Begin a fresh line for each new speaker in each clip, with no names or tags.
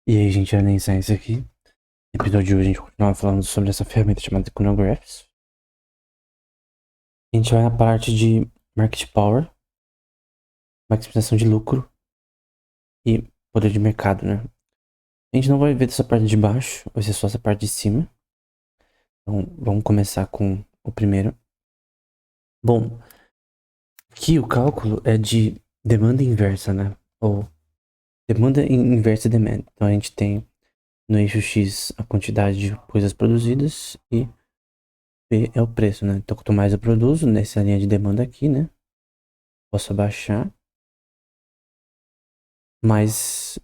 E aí, gente, Enem Science aqui. No episódio de hoje, a gente vai continuar falando sobre essa ferramenta chamada Iconographs. A gente vai na parte de Market Power, maximização de lucro e poder de mercado, né? A gente não vai ver dessa parte de baixo, vai ser só essa parte de cima. Então, vamos começar com o primeiro. Bom, aqui o cálculo é de demanda inversa, né? Ou demanda inversa demand. Então, a gente tem no eixo X a quantidade de coisas produzidas e P é o preço, né? Então, quanto mais eu produzo nessa linha de demanda aqui, né? Posso abaixar, mas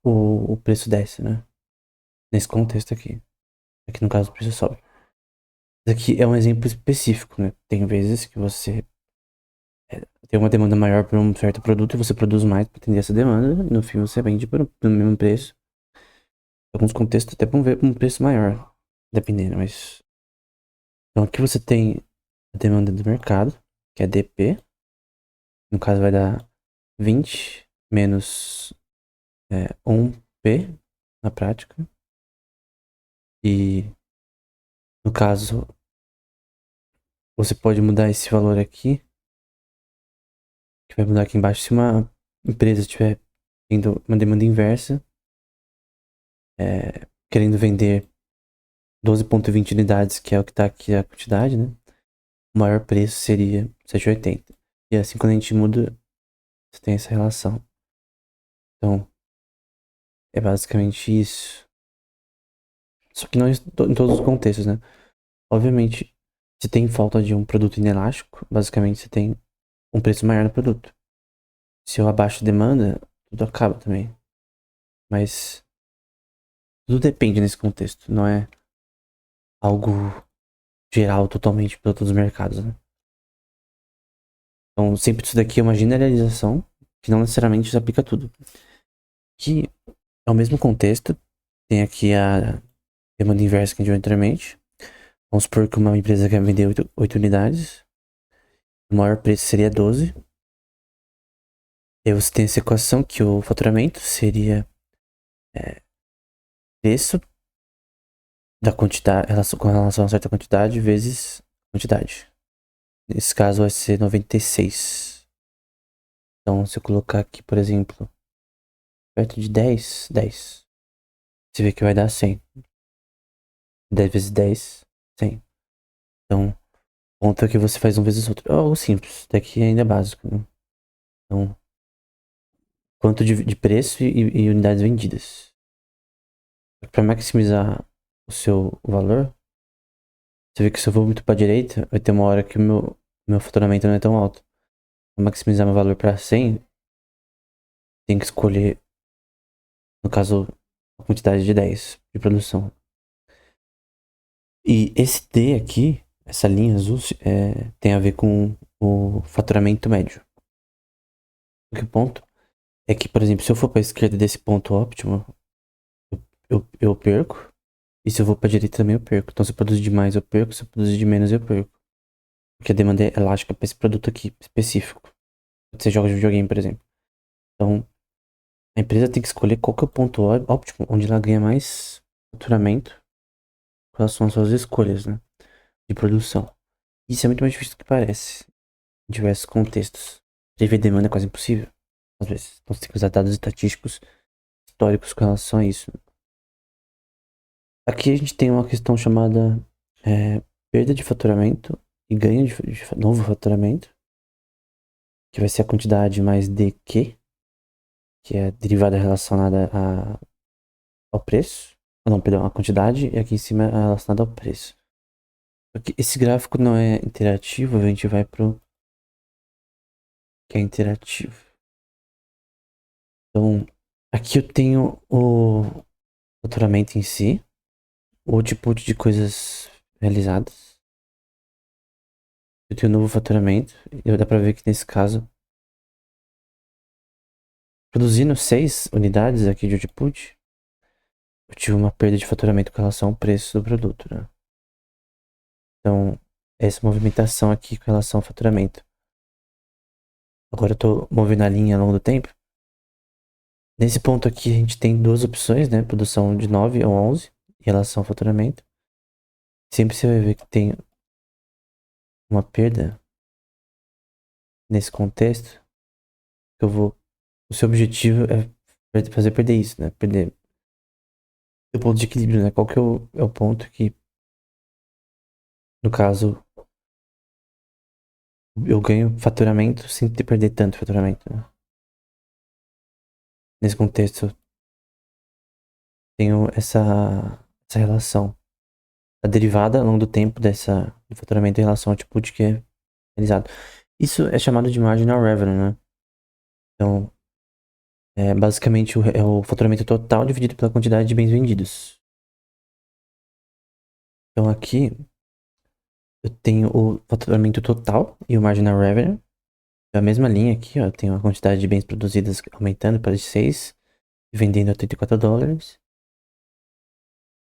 o preço desce, né? Nesse contexto aqui. Aqui no caso o preço sobe. Isso aqui é um exemplo específico, né? Tem vezes que você tem uma demanda maior por um certo produto e você produz mais para atender essa demanda e no fim você vende pelo mesmo preço. Em alguns contextos até vão ver um preço maior, dependendo, mas... Então aqui você tem a demanda do mercado, que é DP. No caso vai dar 20 menos 1P na prática. E no caso, você pode mudar esse valor aqui, que vai mudar aqui embaixo. Se uma empresa estiver tendo uma demanda inversa, querendo vender 12,20 unidades, que é o que está aqui a quantidade, né? O maior preço seria 7,80. E assim, quando a gente muda, você tem essa relação. Então, é basicamente isso. Só que não em todos os contextos, né? Obviamente, se tem falta de um produto inelástico, basicamente você tem um preço maior no produto. Se eu abaixo a demanda, tudo acaba também. Mas tudo depende nesse contexto, não é algo geral totalmente para todos os mercados, né? Então, sempre isso daqui é uma generalização que não necessariamente se aplica a tudo. Que é o mesmo contexto, tem aqui a demanda inversa que a gente viu anteriormente. Vamos supor que uma empresa quer vender 8 unidades, o maior preço seria 12. E aí você tem essa equação que o faturamento seria preço da quantidade, com relação a certa quantidade vezes quantidade. Nesse caso vai ser 96. Então, se eu colocar aqui, por exemplo, perto de 10, você vê que vai dar 100. 10 vezes 10, 100. Então, conta que você faz um vezes outro. É algo simples, daqui ainda é básico, né? Então, quanto de preço e unidades vendidas. Para maximizar o seu valor, você vê que se eu for muito para a direita, vai ter uma hora que o meu faturamento não é tão alto. Para maximizar meu valor para 100, tem que escolher, no caso, a quantidade de 10 de produção. E esse D aqui, essa linha azul, tem a ver com o faturamento médio. O que ponto é que, por exemplo, se eu for para a esquerda desse ponto óptimo, eu perco. E se eu vou para a direita também eu perco. Então se eu produzir de mais eu perco, se eu produzir de menos eu perco. Porque a demanda é elástica para esse produto aqui específico. Você joga de videogame, por exemplo. Então a empresa tem que escolher qual que é o ponto óptimo, onde ela ganha mais faturamento com relação às suas escolhas, né? De produção. Isso é muito mais difícil do que parece. Em diversos contextos. Prever demanda é quase impossível, às vezes. Então você tem que usar dados estatísticos históricos com relação a isso. Aqui a gente tem uma questão chamada perda de faturamento e ganho de novo faturamento, que vai ser a quantidade mais de que é a derivada relacionada ao preço. Não, perdão, a quantidade e aqui em cima é relacionada ao preço. Porque esse gráfico não é interativo, a gente vai pro que é interativo. Então, aqui eu tenho o faturamento em si, o output de coisas realizadas. Eu tenho um novo faturamento, e dá pra ver que nesse caso, produzindo 6 unidades aqui de output, eu tive uma perda de faturamento com relação ao preço do produto, né? Então, essa movimentação aqui com relação ao faturamento. Agora eu tô movendo a linha ao longo do tempo. Nesse ponto aqui, a gente tem duas opções, né? Produção de 9 ou 11 em relação ao faturamento. Sempre você vai ver que tem uma perda nesse contexto. Eu vou. O seu objetivo é fazer perder isso, né? Perder o ponto de equilíbrio, né? Qual que é o ponto que, no caso, eu ganho faturamento sem ter perder tanto faturamento, né? Nesse contexto, tenho essa relação. A derivada ao longo do tempo do faturamento em relação ao tipo que é realizado. Isso é chamado de marginal revenue, né? Então, basicamente é o faturamento total dividido pela quantidade de bens vendidos. Então aqui eu tenho o faturamento total e o marginal revenue. É a mesma linha aqui, ó. Eu tenho a quantidade de bens produzidos aumentando para 6 e vendendo a $34.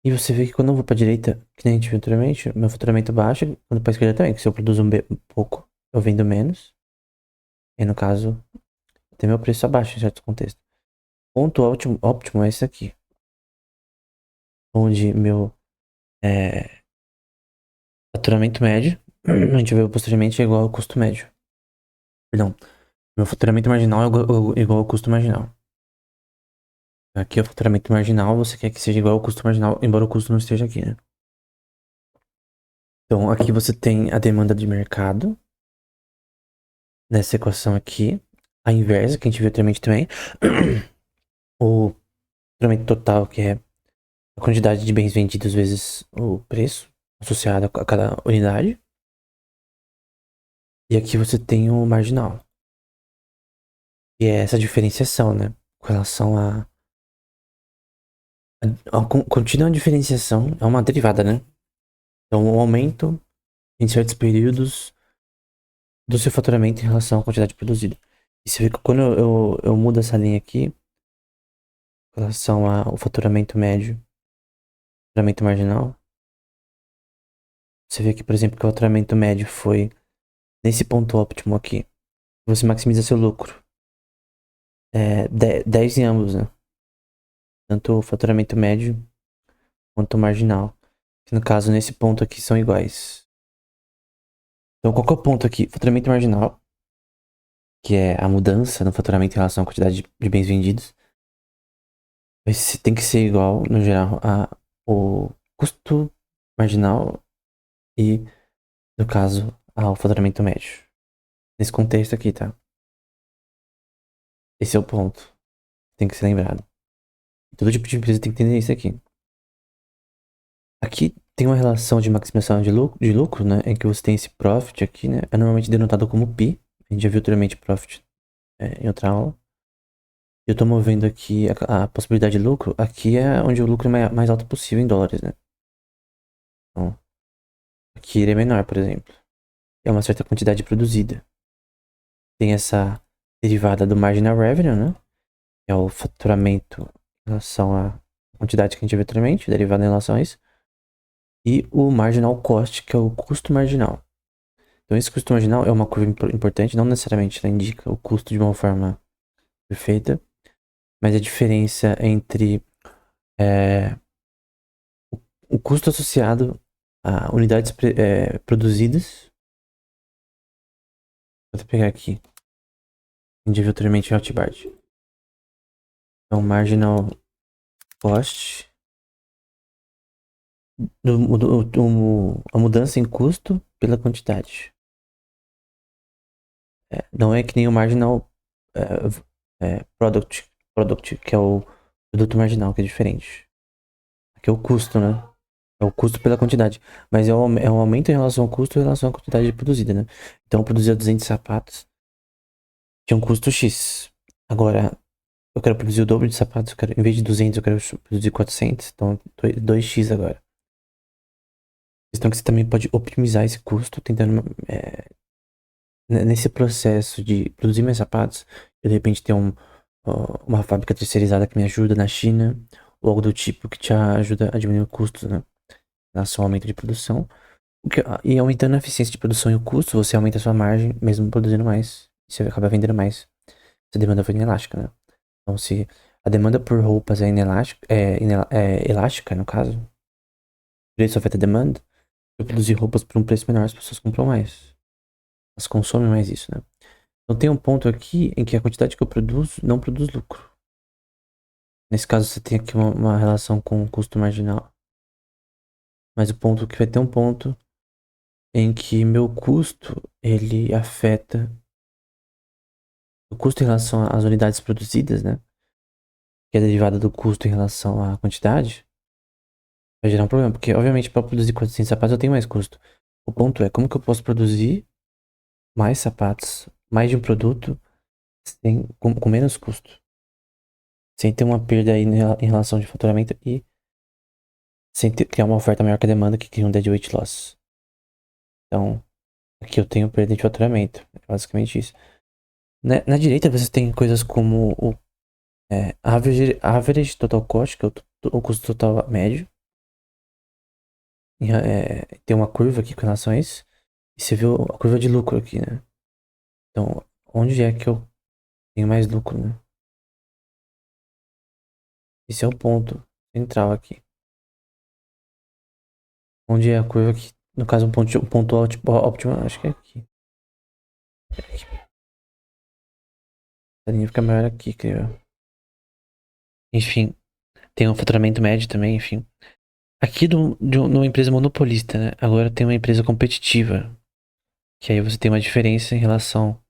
E você vê que quando eu vou para a direita, que nem a gente viu anteriormente, meu faturamento baixa. Quando para a esquerda também, que se eu produzo um pouco, eu vendo menos. E no caso, tem meu preço abaixo em certo contexto. Ponto óptimo é esse aqui. Onde meu faturamento médio, a gente vê posteriormente, é igual ao custo médio. Perdão. Meu faturamento marginal é igual ao custo marginal. Aqui é o faturamento marginal, você quer que seja igual ao custo marginal, embora o custo não esteja aqui, né? Então, aqui você tem a demanda de mercado. Nessa equação aqui. A inversa, que a gente viu anteriormente também. O faturamento total, que é a quantidade de bens vendidos vezes o preço associado a cada unidade. E aqui você tem o marginal. E é essa diferenciação, né? Com relação a contínua diferenciação é uma derivada, né? Então, o aumento em certos períodos do seu faturamento em relação à quantidade produzida. E você vê que quando eu mudo essa linha aqui, em relação ao faturamento médio, faturamento marginal, você vê aqui, por exemplo, que o faturamento médio foi nesse ponto óptimo aqui. Você maximiza seu lucro. 10 em ambos, né? Tanto o faturamento médio quanto o marginal. Que no caso, nesse ponto aqui, são iguais. Então, qual que é o ponto aqui? Faturamento marginal, que é a mudança no faturamento em relação à quantidade de bens vendidos. Esse tem que ser igual, no geral, ao custo marginal e, no caso, ao faturamento médio. Nesse contexto aqui, tá? Esse é o ponto. Tem que ser lembrado. Todo tipo de empresa tem que entender isso aqui. Aqui tem uma relação de maximização de lucro, né? Em que você tem esse profit aqui, né? É normalmente denotado como PI. A gente já viu anteriormente profit em outra aula. Eu tô movendo aqui a possibilidade de lucro. Aqui é onde o lucro é mais alto possível em dólares, né? Então, aqui ele é menor, por exemplo. É uma certa quantidade produzida. Tem essa derivada do marginal revenue, né? Que é o faturamento em relação à quantidade que a gente viu anteriormente, derivada em relação a isso. E o marginal cost, que é o custo marginal. Então, esse custo marginal é uma curva importante, não necessariamente ela indica o custo de uma forma perfeita, mas a diferença entre o custo associado a unidades produzidas. Vou até pegar aqui, anteriormente em Hotmart. Então, marginal cost, a mudança em custo pela quantidade. Não é que nem o marginal product, que é o produto marginal, que é diferente. Aqui é o custo, né? É o custo pela quantidade. Mas é um aumento em relação ao custo em relação à quantidade produzida, né? Então, eu produzia 200 sapatos, tinha um custo X. Agora, eu quero produzir o dobro de sapatos, em vez de 200, eu quero produzir 400. Então, 2x agora. A questão é que você também pode optimizar esse custo, tentando, nesse processo de produzir mais sapatos, eu de repente ter uma fábrica terceirizada que me ajuda na China, ou algo do tipo que te ajuda a diminuir o custo, né? Em relação ao aumento de produção. E aumentando a eficiência de produção e o custo, você aumenta a sua margem, mesmo produzindo mais. Você acaba vendendo mais. Essa demanda foi inelástica, né? Então, se a demanda por roupas é inelástica, é elástica, no caso. Preço afeta a demanda. Se eu produzir roupas por um preço menor, as pessoas compram mais. Elas consomem mais isso, né? Então tem um ponto aqui em que a quantidade que eu produzo não produz lucro. Nesse caso, você tem aqui uma relação com o custo marginal. Mas o ponto que vai ter um ponto em que meu custo, ele afeta o custo em relação às unidades produzidas, né? Que é derivada do custo em relação à quantidade, vai gerar um problema. Porque, obviamente, para produzir 400 sapatos eu tenho mais custo. O ponto é, como que eu posso produzir mais sapatos, mais de um produto, com menos custo? Sem ter uma perda aí em relação de faturamento e sem criar uma oferta maior que a demanda que cria um deadweight loss. Então, aqui eu tenho perda de faturamento. É basicamente isso. Na direita você tem coisas como o average total cost, que é o custo total médio. Tem uma curva aqui com relação a isso. E você viu a curva de lucro aqui, né? Então, onde é que eu tenho mais lucro, né? Esse é o ponto central aqui. Onde é a curva que, no caso, o ponto óptimo, acho que é aqui. A linha fica maior aqui, creio. Enfim, tem um faturamento médio também, enfim. Aqui numa empresa monopolista, né? Agora tem uma empresa competitiva. Que aí você tem uma diferença em relação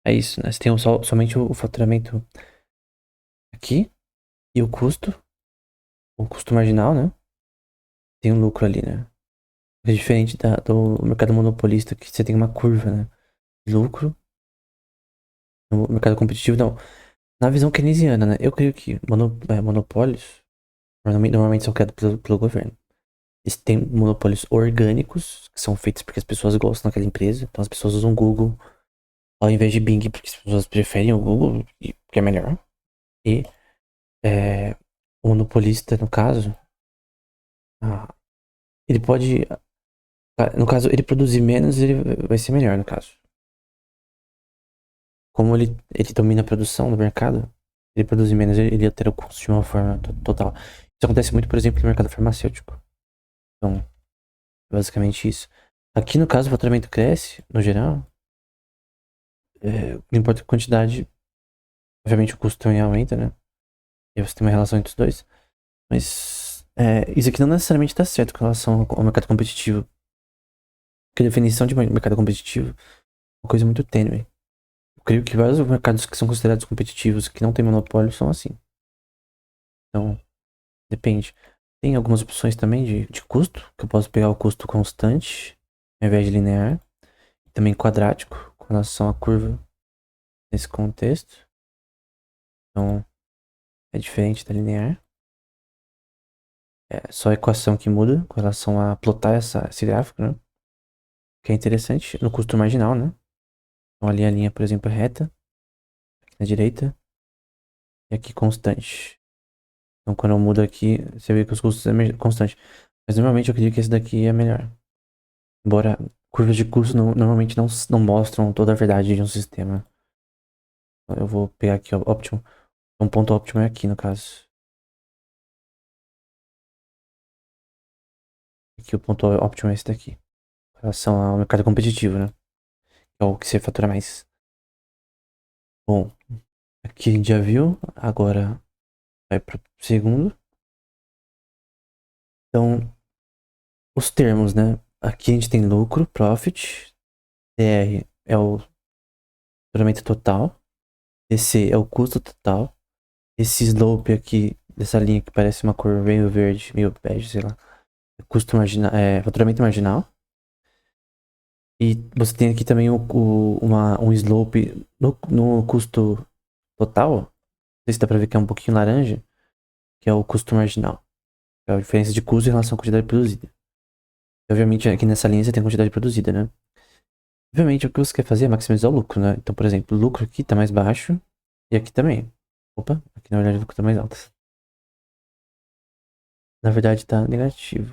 a isso, né? Você tem somente o faturamento aqui e o custo marginal, né? Tem um lucro ali, né? É diferente do mercado monopolista, que você tem uma curva, né? De lucro. No mercado competitivo, não. Na visão keynesiana, né? Eu creio que monopólios normalmente são criados pelo governo. Eles têm monopólios orgânicos, que são feitos porque as pessoas gostam daquela empresa. Então as pessoas usam Google ao invés de Bing, porque as pessoas preferem o Google, porque é melhor. E o monopolista, no caso, ah, ele pode. No caso, ele produzir menos, ele vai ser melhor, no caso. Como ele domina a produção do mercado, ele produzir menos, ele ia ter o custo de uma forma total. Isso acontece muito, por exemplo, no mercado farmacêutico. Então, basicamente isso. Aqui, no caso, o faturamento cresce, no geral. Não importa a quantidade, obviamente o custo também aumenta, né? E você tem uma relação entre os dois. Mas isso aqui não necessariamente está certo com relação ao mercado competitivo. Porque a definição de mercado competitivo é uma coisa muito tênue. Eu creio que vários mercados que são considerados competitivos, que não têm monopólio, são assim. Então, depende. Tem algumas opções também de custo, que eu posso pegar o custo constante, ao invés de linear. Também quadrático, com relação à curva nesse contexto. Então, é diferente da linear. É só a equação que muda com relação a plotar esse gráfico, né? Que é interessante no custo marginal, né? Então ali a linha, por exemplo, é reta, aqui na direita, e aqui constante. Então quando eu mudo aqui, você vê que os custos é constante. Mas normalmente eu acredito que esse daqui é melhor. Embora curvas de custo normalmente não mostram toda a verdade de um sistema. Eu vou pegar aqui o óptimo. Um ponto óptimo é aqui, no caso. Aqui o ponto óptimo é esse daqui. Em relação ao mercado competitivo, né? Que é o que você fatura mais. Bom, aqui a gente já viu. Agora vai pro segundo. Então, os termos, né? Aqui a gente tem lucro, profit. TR é o faturamento total. DC é o custo total. Esse slope aqui, dessa linha que parece uma cor meio verde, meio bege, sei lá. É custo marginal, faturamento marginal. E você tem aqui também um slope no custo total. Não sei se dá pra ver que é um pouquinho laranja. Que é o custo marginal. É a diferença de custo em relação à quantidade produzida. E, obviamente, aqui nessa linha você tem a quantidade produzida, né? Obviamente, o que você quer fazer é maximizar o lucro, né? Então, por exemplo, o lucro aqui tá mais baixo. E aqui também. Opa, aqui na verdade o lucro tá mais alto. Na verdade tá negativo.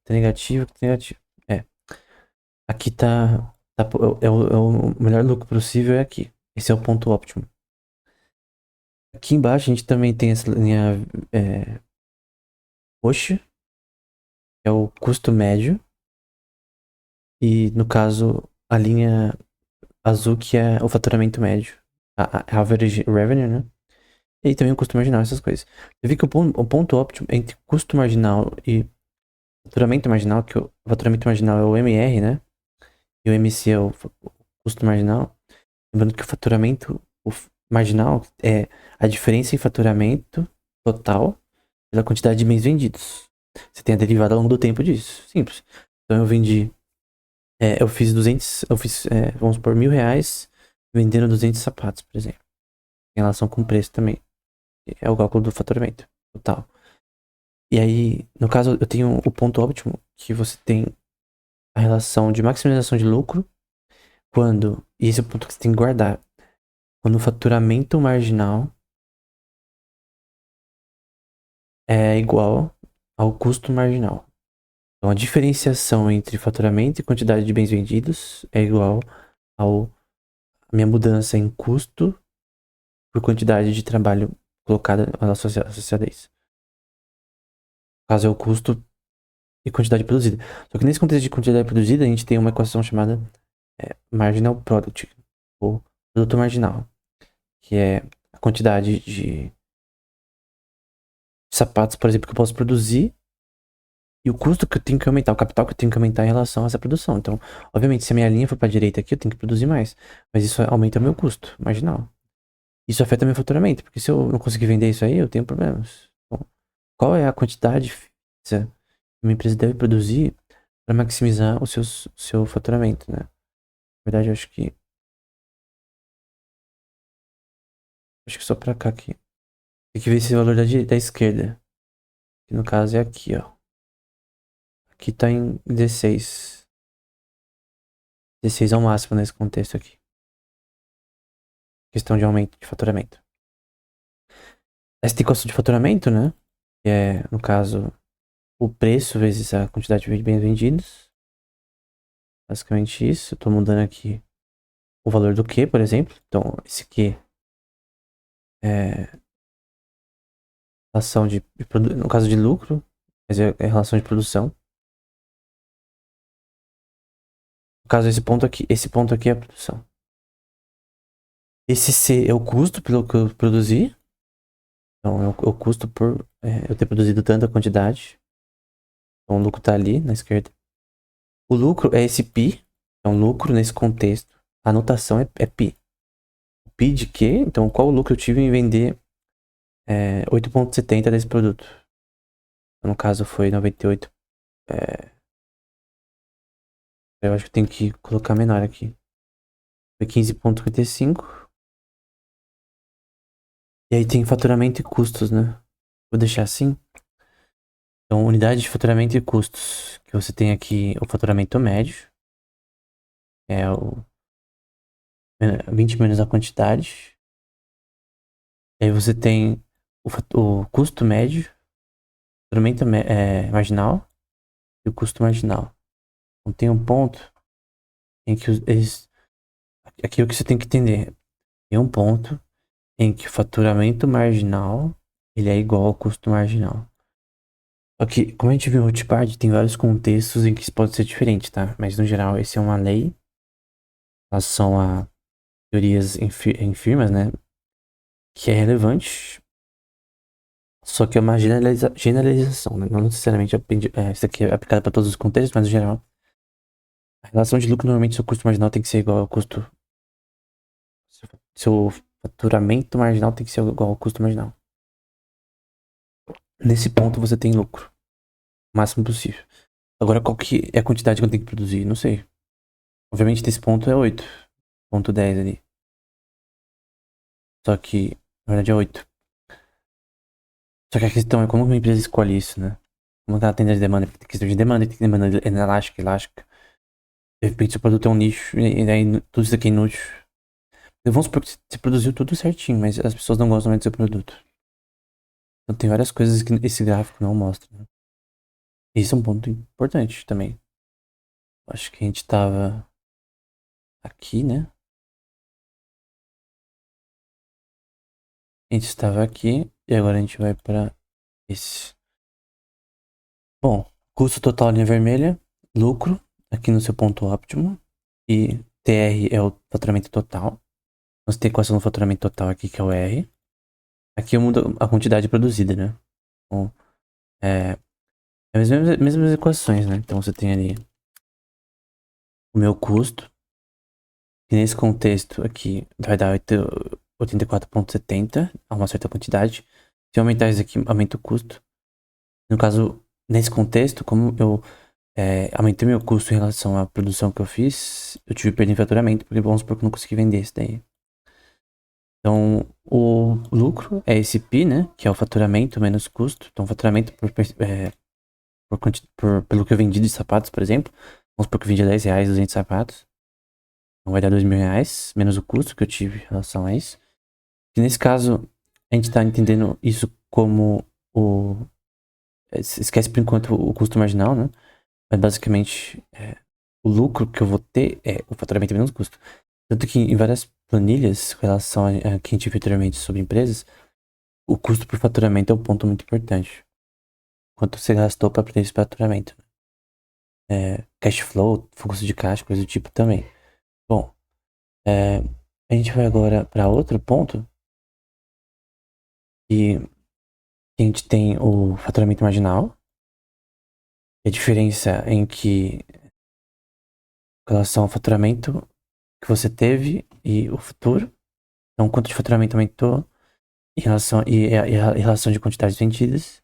Tá negativo, aqui tá negativo. Aqui tá, o melhor lucro possível é aqui. Esse é o ponto óptimo. Aqui embaixo a gente também tem essa linha roxa, que é o custo médio. E no caso, a linha azul que é o faturamento médio. A average revenue, né? E também o custo marginal, essas coisas. Eu vi que o ponto óptimo entre custo marginal e faturamento marginal, que o faturamento marginal é o MR, né? E o MC é o custo marginal. Lembrando que o faturamento marginal é a diferença em faturamento total pela quantidade de bens vendidos. Você tem a derivada ao longo do tempo disso. Simples. Então eu vendi. Eu fiz 200. Eu fiz, vamos por R$ 1.000 vendendo 200 sapatos, por exemplo. Em relação com o preço também. É o cálculo do faturamento total. E aí, no caso, eu tenho o ponto óptimo, que você tem a relação de maximização de lucro quando. E esse é o ponto que você tem que guardar. Quando o faturamento marginal é igual ao custo marginal. Então, a diferenciação entre faturamento e quantidade de bens vendidos é igual ao a minha mudança em custo por quantidade de trabalho colocada associada a isso. No caso, é o custo e quantidade produzida. Só que nesse contexto de quantidade produzida, a gente tem uma equação chamada marginal product, ou produto marginal, que é a quantidade de sapatos, por exemplo, que eu posso produzir e o custo que eu tenho que aumentar, o capital que eu tenho que aumentar em relação a essa produção. Então, obviamente, se a minha linha for para a direita aqui, eu tenho que produzir mais, mas isso aumenta o meu custo marginal. Isso afeta meu faturamento, porque se eu não conseguir vender isso aí, eu tenho problemas. Bom, qual é a quantidade fixa que uma empresa deve produzir para maximizar o seu faturamento, né? Na verdade, eu acho que só para cá aqui. Tem que ver esse valor da esquerda, que no caso é aqui, ó. Aqui tá em 16. 16 é o máximo nesse contexto aqui. Questão de aumento de faturamento. Essa tem custo de faturamento, né? Que é, no caso, o preço vezes a quantidade de bens vendidos. Basicamente isso. Eu tô mudando aqui o valor do Q, por exemplo. Então, esse Q é relação no caso de lucro, mas é relação de produção. No caso, esse ponto aqui é a produção. Esse C é o custo pelo que eu produzi. Então, é o custo por eu ter produzido tanta quantidade. Então, o lucro tá ali na esquerda. O lucro é esse pi. Então, lucro nesse contexto. A anotação é pi. O pi de quê? Então, qual o lucro eu tive em vender 8,70 desse produto? No caso, foi 98. Eu acho que tem que colocar menor aqui. Foi 15,55. E aí tem faturamento e custos, né? Vou deixar assim. Então, unidade de faturamento e custos. Que você tem aqui o faturamento médio. É o 20 menos a quantidade. E aí você tem o custo médio, faturamento marginal e o custo marginal. Então tem um ponto em que aqui é o que você tem que entender. Tem um ponto em que o faturamento marginal ele é igual ao custo marginal. Só que, como a gente viu no Hotmart, tem vários contextos em que isso pode ser diferente, tá? Mas no geral, esse é uma lei em relação a teorias em firmas, né? Que é relevante. Só que é uma generalização, né? Não necessariamente isso aqui é aplicado para todos os contextos, mas no geral. A relação de lucro, normalmente, seu custo marginal tem que ser igual ao custo. Seu faturamento marginal tem que ser igual ao custo marginal. Nesse ponto, você tem lucro. O máximo possível. Agora, qual que é a quantidade que eu tenho que produzir? Não sei. Obviamente, nesse ponto é 8,10 ali. Só que, na verdade, é 8. Só que a questão é como uma empresa escolhe isso, né? Como ela tem de demanda, tem questão de demanda, tem demanda elástica. De repente, seu produto é um nicho, e aí tudo isso aqui é inútil. Vamos supor que você produziu tudo certinho, mas as pessoas não gostam mais do seu produto. Então tem várias coisas que esse gráfico não mostra, né? Esse é um ponto importante também. Acho que a gente tava aqui, né? A gente estava aqui e agora a gente vai para esse. Bom, custo total linha vermelha, lucro aqui no seu ponto óptimo e TR é o faturamento total. Você tem equação do faturamento total aqui que é o R. Aqui eu mudo a quantidade produzida, né? Então, é as mesmas equações, né? Então você tem ali o meu custo, que nesse contexto aqui vai dar 84,70 a uma certa quantidade. Se eu aumentar isso aqui, aumenta o custo. No caso, nesse contexto, como eu aumentei meu custo em relação à produção que eu fiz, eu tive perda em faturamento, porque vamos supor que eu não consegui vender isso daí. Então, o lucro é esse PI, né? Que é o faturamento menos custo. Então, faturamento pelo que eu vendi de sapatos, por exemplo. Vamos supor que eu vendi R$10, 200 sapatos. Então, vai dar R$2.000, menos o custo que eu tive em relação a isso. E nesse caso, a gente tá entendendo isso como o... Esquece por enquanto o custo marginal, né? Mas basicamente, o lucro que eu vou ter é o faturamento menos custo. Tanto que em várias planilhas, com relação a que a gente viu anteriormente sobre empresas, o custo por faturamento é um ponto muito importante. Quanto você gastou para ter esse faturamento. Cash flow, fluxo de caixa, coisa do tipo também. Bom, a gente vai agora para outro ponto. E a gente tem o faturamento marginal. A diferença em que, com relação ao faturamento que você teve e o futuro. Então, quanto de faturamento aumentou e a relação de quantidades vendidas.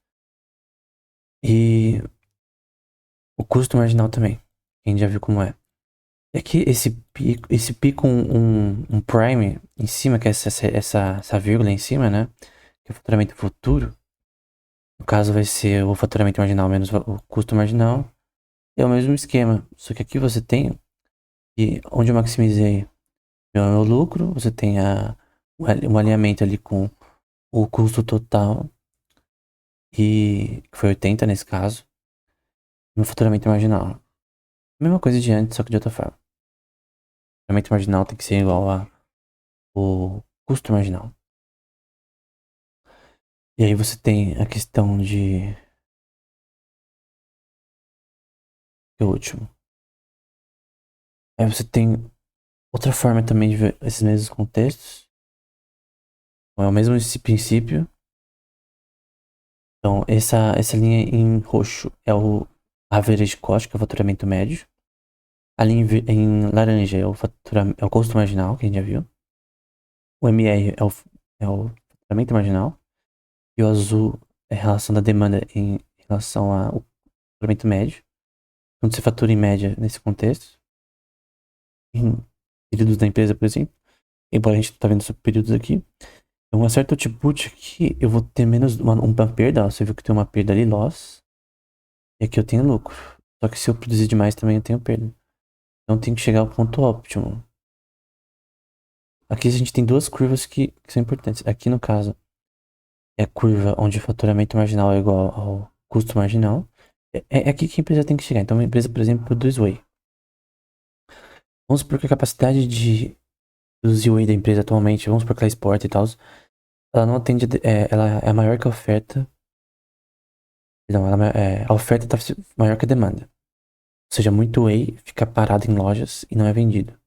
E o custo marginal também. A gente já viu como é. E aqui esse pi com um prime em cima, que é essa vírgula em cima, né? Que é o faturamento futuro. No caso vai ser o faturamento marginal menos o custo marginal. É o mesmo esquema. Só que aqui você tem, e onde eu maximizei meu lucro, você tem um alinhamento ali com o custo total. E foi 80 nesse caso. No faturamento marginal. Mesma coisa de antes, só que de outra forma. O faturamento marginal tem que ser igual a o custo marginal. E aí você tem a questão de... Que é o último. Aí você tem outra forma também de ver esses mesmos contextos. É o mesmo esse princípio. Então, essa linha em roxo é o average cost, que é o faturamento médio. A linha em laranja é o custo marginal, que a gente já viu. O MR é o faturamento marginal. E o azul é a relação da demanda em relação ao faturamento médio. Quando você fatura em média nesse contexto, em períodos da empresa, por exemplo, embora a gente tá vendo sobre períodos aqui, uma certa output aqui eu vou ter menos uma perda, ó, você viu que tem uma perda ali, loss, e aqui eu tenho lucro. Só que se eu produzir demais também eu tenho perda. Então tem que chegar ao ponto óptimo. Aqui a gente tem duas curvas que são importantes. Aqui no caso é a curva onde o faturamento marginal é igual ao custo marginal. É aqui que a empresa tem que chegar. Então uma empresa, por exemplo, produz whey. Vamos supor que a capacidade de produzir whey da empresa atualmente, vamos supor que ela exporta e tal, ela não atende, ela é maior que a oferta. Não, a oferta está maior que a demanda. Ou seja, muito whey fica parado em lojas e não é vendido.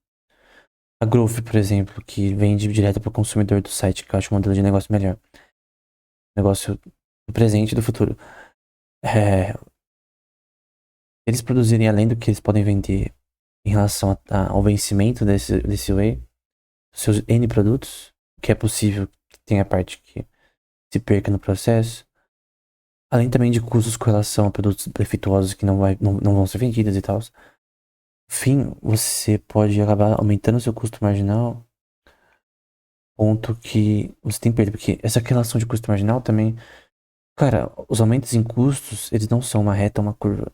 A Growth, por exemplo, que vende direto para o consumidor do site, que eu acho um modelo de negócio melhor. Negócio do presente e do futuro. Eles produzirem além do que eles podem vender em relação ao vencimento desse whey, seus N produtos, que é possível que tenha parte que se perca no processo. Além também de custos com relação a produtos defeituosos que não vão ser vendidos e tal. Enfim, você pode acabar aumentando o seu custo marginal, ponto que você tem perda, porque essa relação de custo marginal também, cara, os aumentos em custos, eles não são uma reta, uma curva.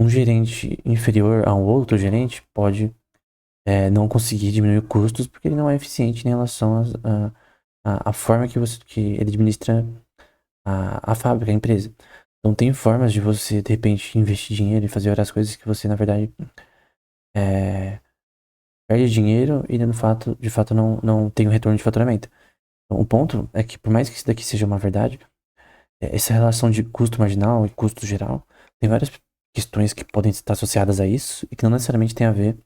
Um gerente inferior a um outro gerente pode não conseguir diminuir custos porque ele não é eficiente em relação à forma que ele administra a fábrica, a empresa. Então tem formas de você, de repente, investir dinheiro e fazer outras coisas que você, na verdade, perde dinheiro e de fato não tem um retorno de faturamento. Então, o ponto é que, por mais que isso daqui seja uma verdade, essa relação de custo marginal e custo geral tem várias questões que podem estar associadas a isso e que não necessariamente tem a ver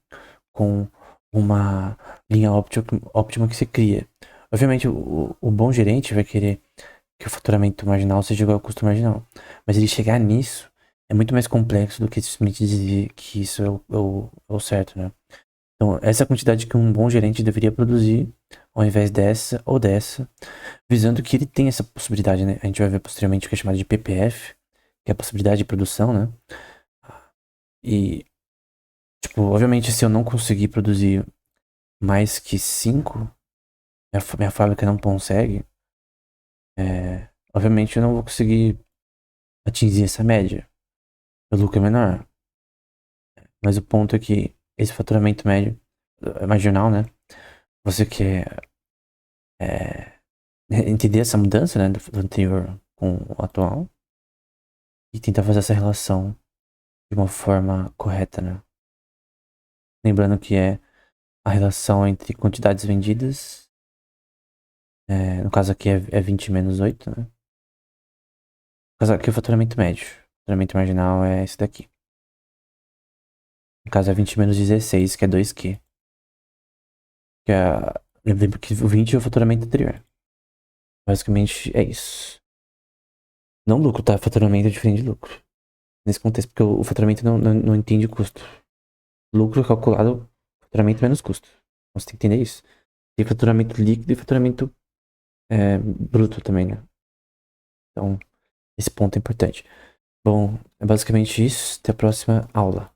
com uma linha óptima que se cria. Obviamente, o bom gerente vai querer que o faturamento marginal seja igual ao custo marginal, mas ele chegar nisso é muito mais complexo do que simplesmente dizer que isso é o certo, né? Então, essa é a quantidade que um bom gerente deveria produzir, ao invés dessa ou dessa, visando que ele tem essa possibilidade, né? A gente vai ver posteriormente o que é chamado de PPF, que é a possibilidade de produção, né? E, tipo, obviamente, se eu não conseguir produzir mais que 5, minha fábrica não consegue, obviamente eu não vou conseguir atingir essa média. O lucro é menor. Mas o ponto é que esse faturamento médio, marginal, né? Você quer entender essa mudança, né? Do anterior com o atual e tentar fazer essa relação de uma forma correta, né? Lembrando que é a relação entre quantidades vendidas, no caso aqui é 20 menos 8, né? No caso aqui é o faturamento médio. O faturamento marginal é esse daqui. No caso é 20 menos 16, que é 2Q. Que é, lembra que o 20 é o faturamento anterior. Basicamente é isso. Não lucro, tá? Faturamento é diferente de lucro. Nesse contexto, porque o faturamento não entende custo. Lucro é calculado faturamento menos custo. Então você tem que entender isso. Tem faturamento líquido e faturamento bruto também, né? Então, esse ponto é importante. Bom, é basicamente isso. Até a próxima aula.